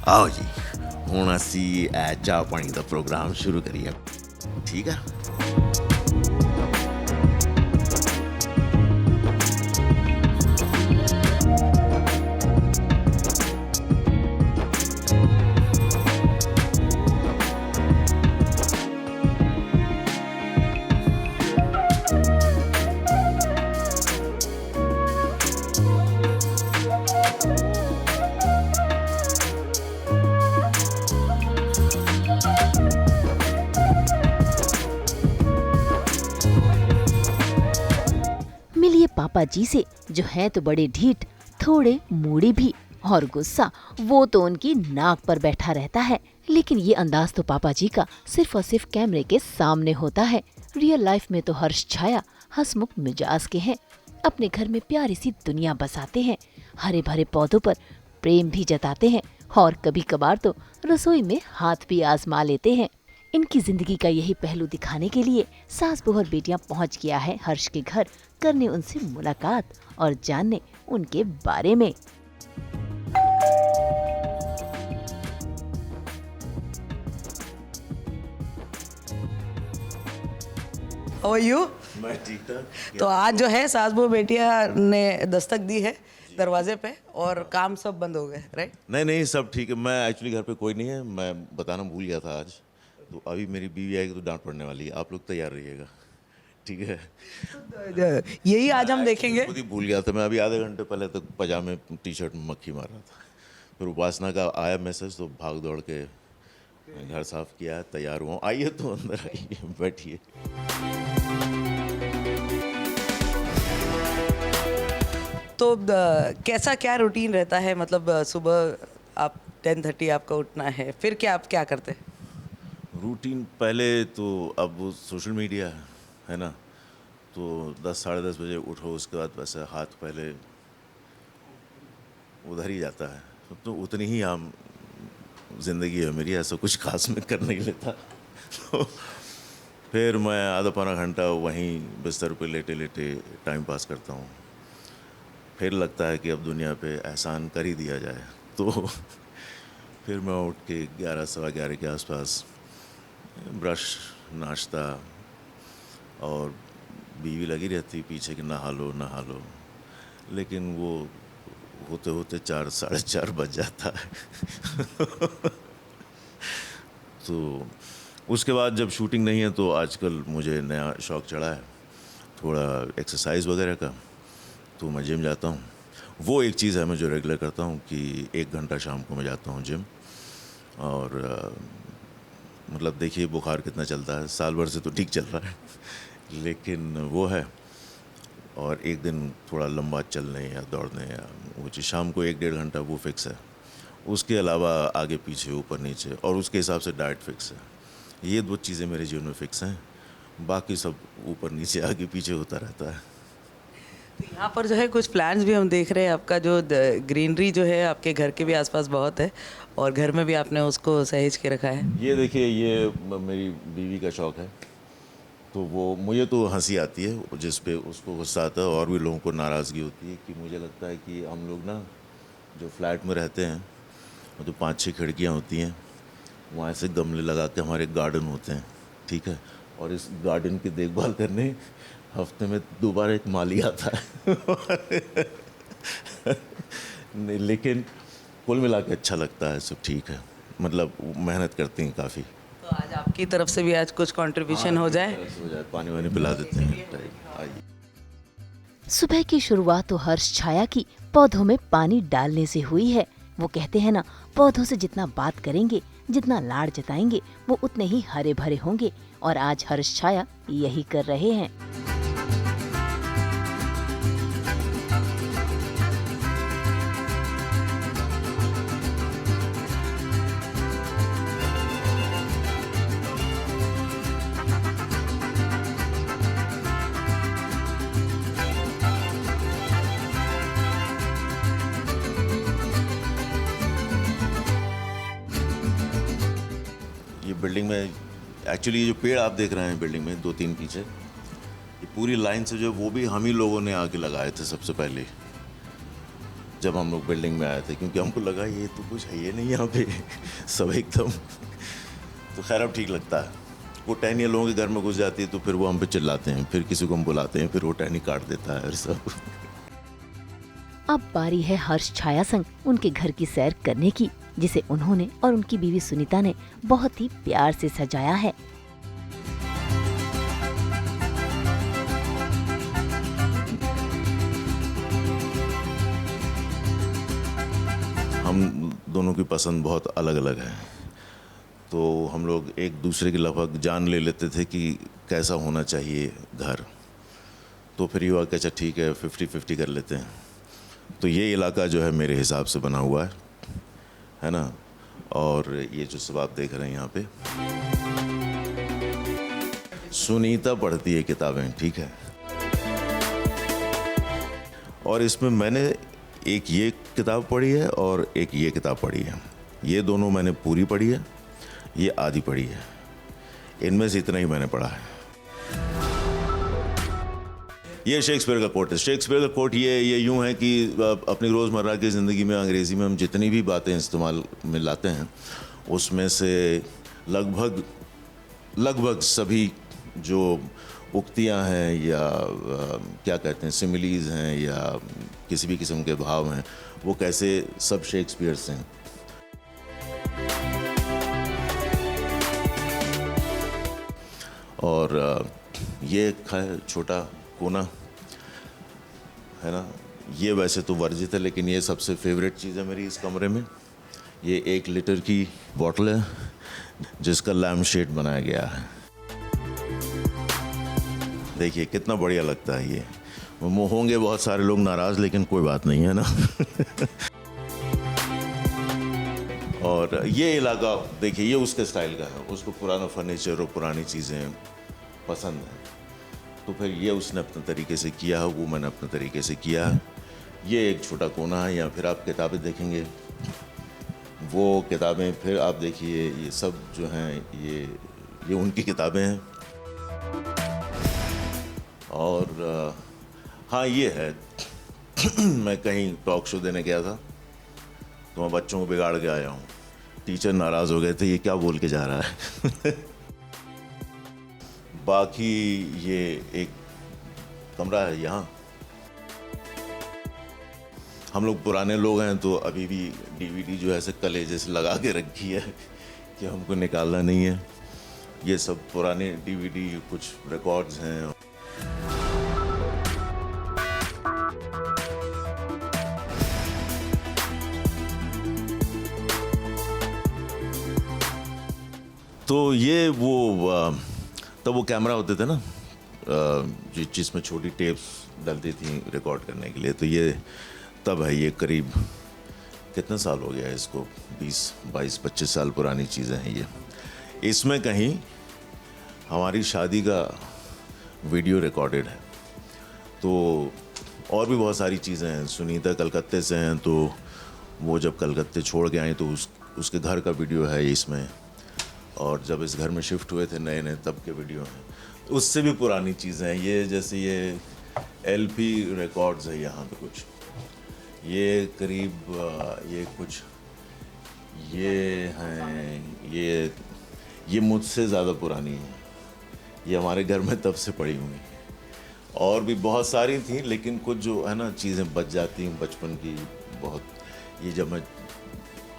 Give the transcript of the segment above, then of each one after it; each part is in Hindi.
आओ जी, ਹੁਣ ਅਸੀਂ ਚਾਹ ਪਾਣੀ ਦਾ ਪ੍ਰੋਗਰਾਮ ਸ਼ੁਰੂ ਕਰੀਏ, ਠੀਕ ਆ? मिलिए पापा जी से, जो हैं तो बड़े ढीठ, थोड़े मूड़ी भी, और गुस्सा वो तो उनकी नाक पर बैठा रहता है। लेकिन ये अंदाज तो पापा जी का सिर्फ और सिर्फ कैमरे के सामने होता है। रियल लाइफ में तो हर्ष छाया हंसमुख मिजाज के हैं। अपने घर में प्यारी सी दुनिया बसाते हैं, हरे भरे पौधों पर प्रेम भी जताते हैं, और कभी कभार तो रसोई में हाथ भी आजमा लेते हैं। इनकी जिंदगी का यही पहलू दिखाने के लिए सास बहू और बेटियां पहुंच गया है हर्ष के घर, करने उनसे मुलाकात और जानने उनके बारे में। How are you? मैं ठीक ठाक। तो आज जो है सास बहू बेटिया ने दस्तक दी है दरवाजे पे और काम सब बंद हो गए, राइट? नहीं सब ठीक है। मैं एक्चुअली घर पे कोई नहीं है, मैं बताना भूल गया था आज। तो अभी मेरी बीवी आएगी तो डांट पड़ने वाली है, आप लोग तैयार रहिएगा, ठीक है? यही आज हम देखेंगे। खुद ही भूल गया था मैं, अभी आधे घंटे पहले तक पजामे टी शर्ट में मक्खी मार रहा था। फिर उपासना का आया मैसेज तो भाग दौड़ के घर साफ किया, तैयार हुआ। आइए तो अंदर आइए, बैठिए। तो कैसा क्या रूटीन रहता है? मतलब सुबह आप 10:30 आपका उठना है, फिर क्या आप क्या करते हैं? रूटीन पहले तो, अब वो सोशल मीडिया है ना, तो 10 साढ़े 10 बजे उठो, उसके बाद वैसे हाथ पहले उधर ही जाता है। तो उतनी ही आम जिंदगी है मेरी, ऐसा कुछ खास मैं कर नहीं लेता। तो फिर मैं आधा पौना घंटा वहीं बिस्तर पे लेटे लेटे टाइम पास करता हूँ। फिर लगता है कि अब दुनिया पे एहसान कर ही दिया जाए, तो फिर मैं उठ के 11 सवा 11 के आसपास ब्रश, नाश्ता, और बीवी लगी रहती पीछे कि नहा लो, लेकिन वो होते होते 4 साढ़े 4 बज जाता है। तो उसके बाद जब शूटिंग नहीं है तो आजकल मुझे नया शौक़ चढ़ा है थोड़ा एक्सरसाइज वगैरह का, तो मैं जिम जाता हूँ। वो एक चीज़ है मैं जो रेगुलर करता हूँ कि 1 घंटा शाम को मैं जाता हूँ जिम। और मतलब देखिए बुखार कितना चलता है, साल भर से तो ठीक चल रहा है, लेकिन वो है। और एक दिन थोड़ा लंबा चलने या दौड़ने या वो चीज़ शाम को 1-1.5 घंटा वो फिक्स है। उसके अलावा आगे पीछे ऊपर नीचे, और उसके हिसाब से डाइट फिक्स है। ये 2 चीज़ें मेरे जीवन में फिक्स हैं, बाकी सब ऊपर नीचे आगे पीछे होता रहता है। तो यहाँ पर जो है कुछ प्लान्स भी हम देख रहे हैं। आपका जो ग्रीनरी जो है आपके घर के भी आसपास बहुत है, और घर में भी आपने उसको सहेज के रखा है। ये देखिए, ये मेरी बीवी का शौक़ है, तो वो मुझे तो हंसी आती है, जिस पे उसको गुस्सा आता है और भी लोगों को नाराज़गी होती है कि मुझे लगता है कि हम लोग ना जो फ्लैट में रहते हैं, वो तो 5-6 खिड़कियाँ होती हैं, वहाँ से गमले लगा के हमारे गार्डन होते हैं, ठीक है? और इस गार्डन की देखभाल करने हफ्ते में 2 बार एक माली आता है। नहीं, लेकिन कुल मिला के अच्छा लगता है, सब ठीक है। मतलब मेहनत करती हैं काफ़ी। तो आज आपकी तरफ से भी आज कुछ कंट्रीब्यूशन हो जाए, पानी वानी पिला देते हैं। आइए। सुबह की शुरुआत तो हर्ष छाया की पौधों में पानी डालने से हुई है। वो कहते हैं ना, पौधों से जितना बात करेंगे, जितना लाड़ जताएंगे, वो उतने ही हरे भरे होंगे। और आज हर्ष छाया यही कर रहे हैं। ये बिल्डिंग में एक्चुअली जो पेड़ आप देख रहे हैं बिल्डिंग में 2-3 पीछे, ये पूरी लाइन से जो वो भी हम ही लोगों ने आके लगाए थे सबसे पहले। जब हम लोग बिल्डिंग में आए थे, क्योंकि हमको लगा ये तो कुछ है ये नहीं यहाँ पे सब एकदम। तो खैर अब ठीक लगता है। वो टहनियाँ लोगों के घर में घुस जाती है तो फिर वो हम पे चिल्लाते हैं, फिर किसी को हम बुलाते हैं, फिर वो टहनी काट देता है और सब। अब बारी है हर्ष छाया संग उनके घर की सैर करने की, जिसे उन्होंने और उनकी बीवी सुनीता ने बहुत ही प्यार से सजाया है। हम दोनों की पसंद बहुत अलग अलग है, तो हम लोग एक दूसरे की लगभग जान ले लेते थे कि कैसा होना चाहिए घर। तो फिर ये हुआ कि अच्छा ठीक है 50-50 कर लेते हैं। तो ये इलाका जो है मेरे हिसाब से बना हुआ है ना। और ये जो सब आप देख रहे हैं यहाँ पे, सुनीता पढ़ती है किताबें, ठीक है। और इसमें मैंने एक ये किताब पढ़ी है और एक ये किताब पढ़ी है। ये दोनों मैंने पूरी पढ़ी है, ये आधी पढ़ी है। इनमें से इतना ही मैंने पढ़ा है। ये शेक्सपियर का कोट है। शेक्सपियर का कोट ये यूं है कि अपनी रोज़मर्रा की ज़िंदगी में अंग्रेज़ी में हम जितनी भी बातें इस्तेमाल में लाते हैं उसमें से लगभग सभी जो उक्तियां हैं या क्या कहते हैं सिमिलीज़ हैं या किसी भी किस्म के भाव हैं, वो कैसे सब शेक्सपियर से हैं। और ये है छोटा कोना, है ना। ये वैसे तो वर्जित है लेकिन ये सबसे फेवरेट चीज़ है मेरी इस कमरे में। ये 1 लीटर की बॉटल है जिसका लैम्प शेड बनाया गया है। देखिए कितना बढ़िया लगता है ये। होंगे बहुत सारे लोग नाराज़, लेकिन कोई बात नहीं है ना। और ये इलाका देखिए, ये उसके स्टाइल का है। उसको पुराना फर्नीचर और पुरानी चीज़ें पसंद हैं, तो फिर ये उसने अपने तरीके से किया है, वो मैंने अपने तरीके से किया है। ये एक छोटा कोना है। या फिर आप किताबें देखेंगे, वो किताबें फिर आप देखिए, ये सब जो हैं ये उनकी किताबें हैं। और हाँ ये है मैं कहीं टॉक शो देने गया था तो मैं बच्चों को बिगाड़ के आया हूँ। टीचर नाराज़ हो गए थे, ये क्या बोल के जा रहा है। बाकी ये एक कमरा है यहाँ। हम लोग पुराने लोग हैं तो अभी भी डीवीडी जो है ऐसे कलेजे से लगा के रखी है कि हमको निकालना नहीं है। ये सब पुराने डीवीडी कुछ रिकॉर्ड्स हैं। तो ये वो तब वो कैमरा होते थे ना, जिसमें छोटी टेप्स डलती थी रिकॉर्ड करने के लिए। तो ये तब है, ये करीब कितने साल हो गया है इसको, 20-22-25 साल पुरानी चीज़ें हैं ये। इसमें कहीं हमारी शादी का वीडियो रिकॉर्डेड है। तो और भी बहुत सारी चीज़ें हैं। सुनीता कलकत्ते से हैं, तो वो जब कलकत्ते छोड़ के आई तो उसके घर का वीडियो है इसमें। और जब इस घर में शिफ्ट हुए थे नए नए, तब के वीडियो हैं। उससे भी पुरानी चीज़ें हैं ये, जैसे ये LP रिकॉर्ड्स है यहाँ पे कुछ। ये करीब ये कुछ ये हैं, ये मुझसे ज़्यादा पुरानी है। ये हमारे घर में तब से पड़ी हुई हैं। और भी बहुत सारी थी, लेकिन कुछ जो है ना चीज़ें बच जाती हैं बचपन की बहुत। ये जब मैं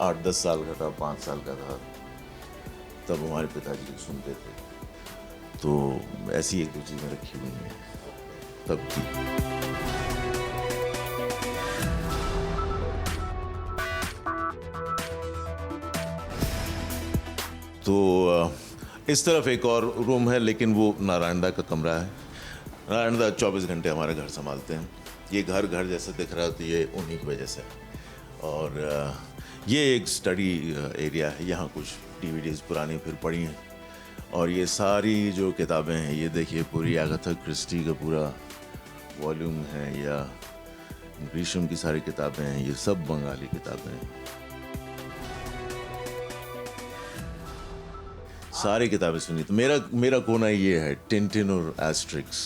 8-10 साल का था, 5 साल का था, तब हमारे पिताजी सुनते थे। तो ऐसी 1-2 चीज़ें रखी हुई हैं तब की। तो इस तरफ एक और रूम है, लेकिन वो नारायणदा का कमरा है। नारायणदा 24 घंटे हमारे घर संभालते हैं। ये घर जैसा दिख रहा है तो ये उन्हीं की वजह से। और ये एक स्टडी एरिया है। यहाँ कुछ DVDs पुरानी फिर पड़ी हैं। और ये सारी जो किताबें हैं, ये देखिए पूरी अगाथा क्रिस्टी का पूरा वॉल्यूम है, या ग्रीशम की सारी किताबें हैं। ये सब बंगाली किताबें हैं, सारी किताबें सुनी। तो मेरा कोना ये है, टिंटिन और एस्ट्रिक्स।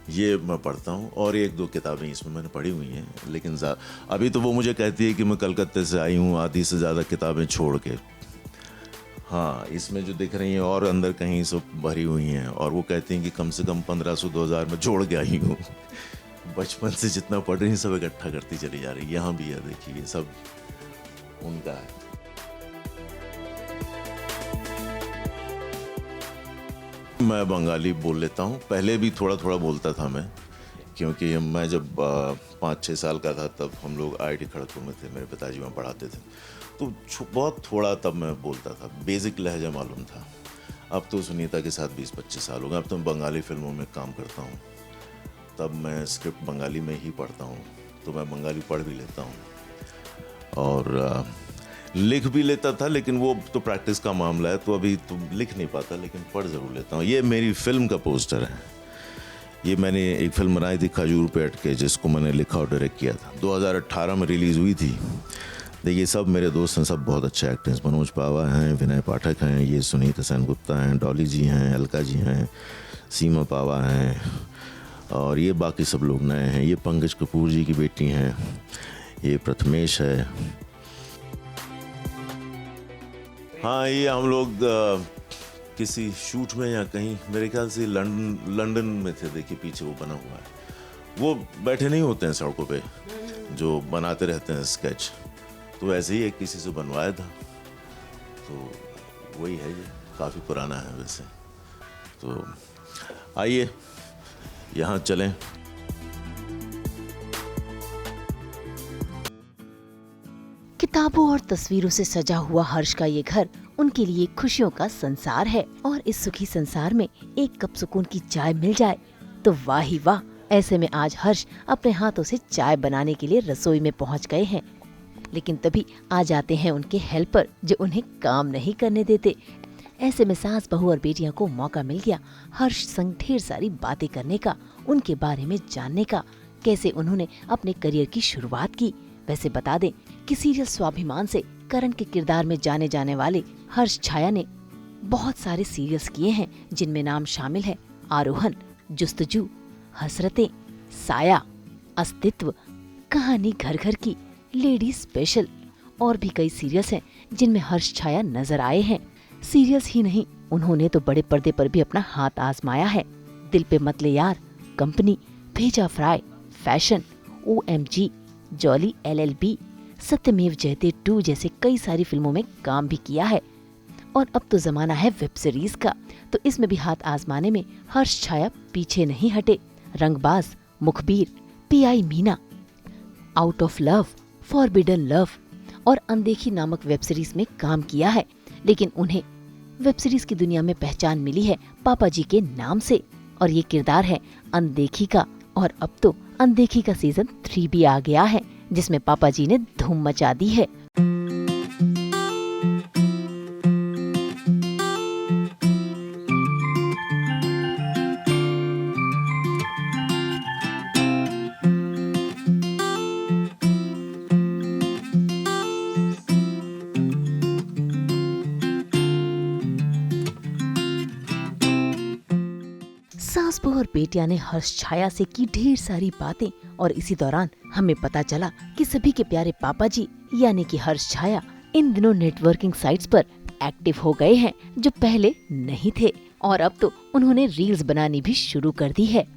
ये मैं पढ़ता हूँ, और एक दो किताबें इसमें मैंने पढ़ी हुई हैं, लेकिन अभी तो वो मुझे कहती है कि मैं कलकत्ते से आई हूँ आधी से ज़्यादा किताबें छोड़ के। हाँ, इसमें जो दिख रही हैं और अंदर कहीं सब भरी हुई हैं, और वो कहती हैं कि कम से कम 1500-2000 में जोड़ के आई हूँ। बचपन से जितना पढ़ रही हैं सब इकट्ठा करती चली जा रही है। यहाँ भी है, देखिए ये सब उनका है। मैं बंगाली बोल लेता हूँ, पहले भी थोड़ा थोड़ा बोलता था मैं, क्योंकि मैं जब 5-6 साल का था तब हम लोग IIT खड़गपुर में थे, मेरे पिताजी वहाँ पढ़ाते थे, तो बहुत थोड़ा तब मैं बोलता था, बेसिक लहजा मालूम था। अब तो सुनीता के साथ 20-25 साल हो गए, अब तो मैं बंगाली फिल्मों में काम करता हूँ, तब मैं स्क्रिप्ट बंगाली में ही पढ़ता हूँ, तो मैं बंगाली पढ़ भी लेता हूँ और लिख भी लेता था, लेकिन वो तो प्रैक्टिस का मामला है, तो अभी तो लिख नहीं पाता, लेकिन पढ़ ज़रूर लेता हूँ। ये मेरी फिल्म का पोस्टर है, ये मैंने एक फिल्म बनाई थी खजूर पे अटके, जिसको मैंने लिखा और डायरेक्ट किया था, 2018 में रिलीज़ हुई थी। देखिए सब मेरे दोस्त हैं, सब बहुत अच्छे एक्टर्स, मनोज पावा हैं, विनय पाठक हैं, ये सुनीता सेनगुप्ता हैं, डॉली जी हैं, अलका जी हैं, सीमा पावा हैं, और ये बाकी सब लोग नए हैं। ये पंकज कपूर जी की बेटी हैं, ये प्रथमेश है। हाँ, ये हम लोग किसी शूट में या कहीं, मेरे ख्याल से लंदन में थे, देखिए पीछे वो बना हुआ है, वो बैठे नहीं होते हैं सड़कों पे जो बनाते रहते हैं स्केच, तो ऐसे ही एक किसी से बनवाया था, तो वही है, ये काफ़ी पुराना है वैसे। तो आइए यहाँ चलें। किताबों और तस्वीरों से सजा हुआ हर्ष का ये घर उनके लिए खुशियों का संसार है, और इस सुखी संसार में एक कप सुकून की चाय मिल जाए तो वाह ही वाह। ऐसे में आज हर्ष अपने हाथों से चाय बनाने के लिए रसोई में पहुंच गए हैं, लेकिन तभी आ जाते हैं उनके हेल्पर जो उन्हें काम नहीं करने देते। ऐसे में सास बहू और बेटियां को मौका मिल गया हर्ष संग ढेर सारी बातें करने का, उनके बारे में जानने का, कैसे उन्होंने अपने करियर की शुरुआत की। वैसे बता दें कि सीरियल स्वाभिमान से करण के किरदार में जाने जाने वाले हर्ष छाया ने बहुत सारे सीरियल्स किए हैं, जिनमें नाम शामिल है आरोहण, जुस्तजू, हसरतें, साया, अस्तित्व, कहानी घर घर की, लेडी स्पेशल, और भी कई सीरियल्स हैं जिनमें हर्ष छाया नजर आए हैं। सीरियल्स ही नहीं, उन्होंने तो बड़े पर्दे पर भी अपना हाथ आजमाया है। दिल पे मतले यार, कंपनी, भेजा fry, fashion, OMG, jolly LLB, सत्यमेव जयते 2 जैसे कई सारी फिल्मों में काम भी किया है। और अब तो जमाना है वेब सीरीज का, तो इसमें भी हाथ आजमाने में हर्ष छाया पीछे नहीं हटे। रंगबाज, मुखबिर, PI Meena, out of love, forbidden love और अनदेखी नामक वेब सीरीज में काम किया है, लेकिन उन्हें वेब सीरीज की दुनिया में पहचान मिली है पापा जी के नाम से, और ये किरदार है अनदेखी का। और अब तो अनदेखी का सीजन 3 भी आ गया है, जिसमें पापा जी ने धूम मचा दी है। सास बहू और बेटिया ने हर्ष छाया से की ढेर सारी बातें, और इसी दौरान हमें पता चला कि सभी के प्यारे पापा जी यानी कि हर्ष छाया इन दिनों नेटवर्किंग साइट्स पर एक्टिव हो गए हैं, जो पहले नहीं थे, और अब तो उन्होंने रील्स बनानी भी शुरू कर दी है।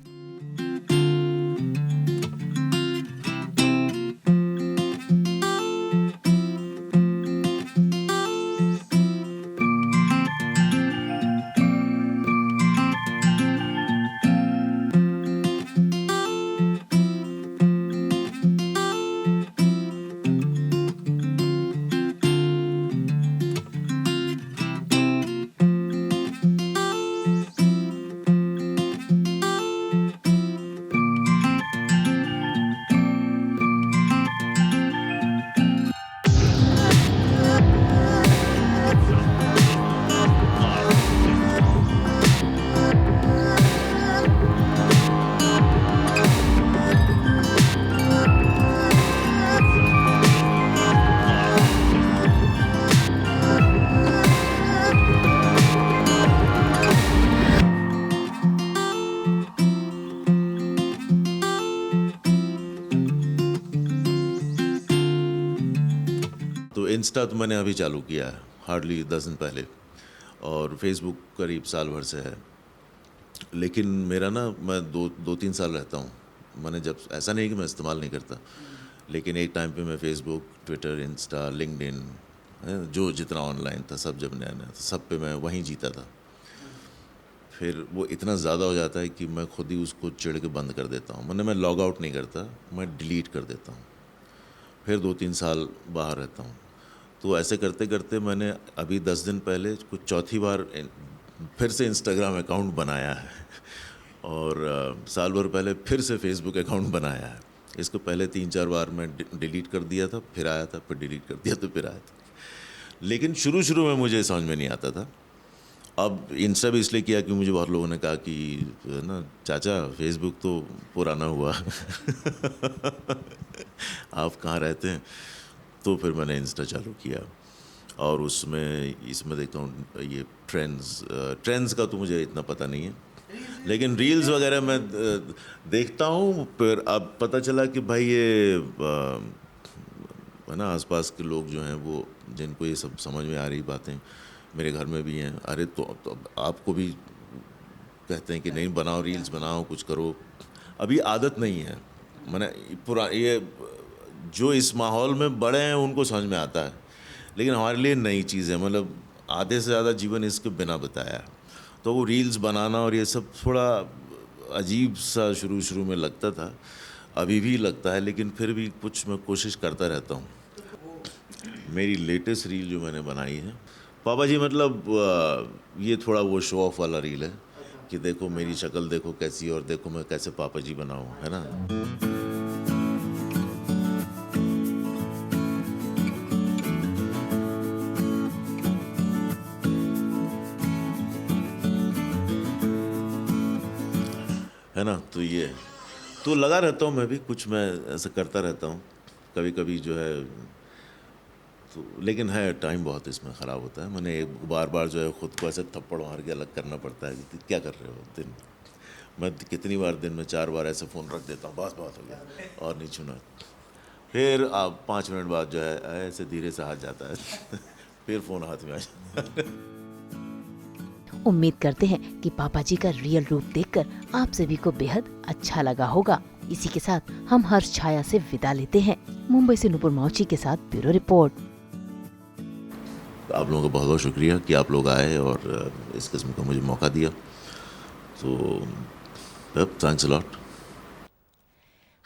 इंस्टा तो मैंने अभी चालू किया है, हार्डली 10 दिन पहले, और फेसबुक करीब साल भर से है। लेकिन मेरा ना, मैं 2-3 साल रहता हूँ। मैंने जब, ऐसा नहीं कि मैं इस्तेमाल नहीं करता, लेकिन एक टाइम पे मैं फेसबुक, ट्विटर, इंस्टा, लिंक्डइन, जो जितना ऑनलाइन था सब, जब नया नया था, सब पे मैं वहीं जीता था। फिर वो इतना ज़्यादा हो जाता है कि मैं खुद ही उसको चिढ़ के बंद कर देता हूँ। मैं लॉग आउट नहीं करता, मैं डिलीट कर देता हूँ। फिर 2-3 साल बाहर रहता हूँ। तो ऐसे करते करते मैंने अभी 10 दिन पहले कुछ चौथी बार फिर से इंस्टाग्राम अकाउंट बनाया है, और साल भर पहले फिर से फेसबुक अकाउंट बनाया है। इसको पहले 3-4 बार मैं डिलीट कर दिया था, फिर आया था, फिर डिलीट कर दिया तो फिर आया था। लेकिन शुरू में मुझे समझ में नहीं आता था। अब इंस्टा भी इसलिए किया कि मुझे बहुत लोगों ने कहा कि ना चाचा, फेसबुक तो पुराना हुआ आप कहाँ रहते हैं। तो फिर मैंने इंस्टा चालू किया, और इसमें देखता हूँ ये ट्रेंड्स का तो मुझे इतना पता नहीं है, लेकिन रील्स वगैरह मैं देखता हूँ। फिर अब पता चला कि भाई ये है ना, आसपास के लोग जो हैं वो, जिनको ये सब समझ में आ रही बातें, मेरे घर में भी हैं। अरे तो आपको भी कहते हैं कि नहीं, बनाओ रील्स, बनाओ, कुछ करो। अभी आदत नहीं है। मैंने ये जो इस माहौल में बड़े हैं उनको समझ में आता है, लेकिन हमारे लिए नई चीज़ है। मतलब आधे से ज़्यादा जीवन इसके बिना बताया है। तो वो रील्स बनाना और ये सब थोड़ा अजीब सा शुरू में लगता था, अभी भी लगता है, लेकिन फिर भी कुछ मैं कोशिश करता रहता हूँ। मेरी लेटेस्ट रील जो मैंने बनाई है, पापा जी, मतलब ये थोड़ा वो शो ऑफ वाला रील है कि देखो मेरी शक्ल देखो कैसी, और देखो मैं कैसे पापा जी बनाऊँ, है ना। है ना, तो ये तो लगा रहता हूँ मैं भी, कुछ मैं ऐसा करता रहता हूँ कभी कभी जो है। तो लेकिन है, टाइम बहुत इसमें ख़राब होता है। मैंने बार जो है ख़ुद को ऐसे थप्पड़ मार के अलग करना पड़ता है कि क्या कर रहे हो दिन। मैं कितनी बार दिन में 4 बार ऐसे फ़ोन रख देता हूँ, बस बहुत हो गया, और नहीं छूना। फिर आप 5 मिनट बाद जो है ऐसे धीरे से हाथ जाता है फिर फ़ोन हाथ में आ जाता है। उम्मीद करते हैं कि पापा जी का रियल रूप देखकर आप सभी को बेहद अच्छा लगा होगा। इसी के साथ हम हर्ष छाया से विदा लेते हैं। मुंबई से नुपुर मौची के साथ ब्यूरो रिपोर्ट। आप लोगों का बहुत बहुत शुक्रिया कि आप लोग आए और इस किस्म का मुझे मौका दिया। तो थैंक्स अ लॉट।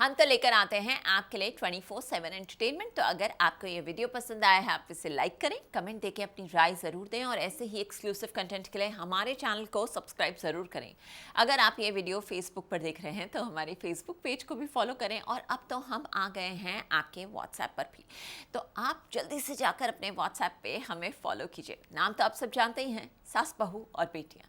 हम तो लेकर आते हैं आपके लिए 24/7 एंटरटेनमेंट। तो अगर आपको ये वीडियो पसंद आया है, आप इसे लाइक करें, कमेंट देके अपनी राय ज़रूर दें, और ऐसे ही एक्सक्लूसिव कंटेंट के लिए हमारे चैनल को सब्सक्राइब ज़रूर करें। अगर आप ये वीडियो फेसबुक पर देख रहे हैं तो हमारे फेसबुक पेज को भी फॉलो करें, और अब तो हम आ गए हैं आपके व्हाट्सएप पर भी, तो आप जल्दी से जाकर अपने व्हाट्सएप पे हमें फॉलो कीजिए। नाम तो आप सब जानते ही हैं, सास, बहू और बेटियाँ।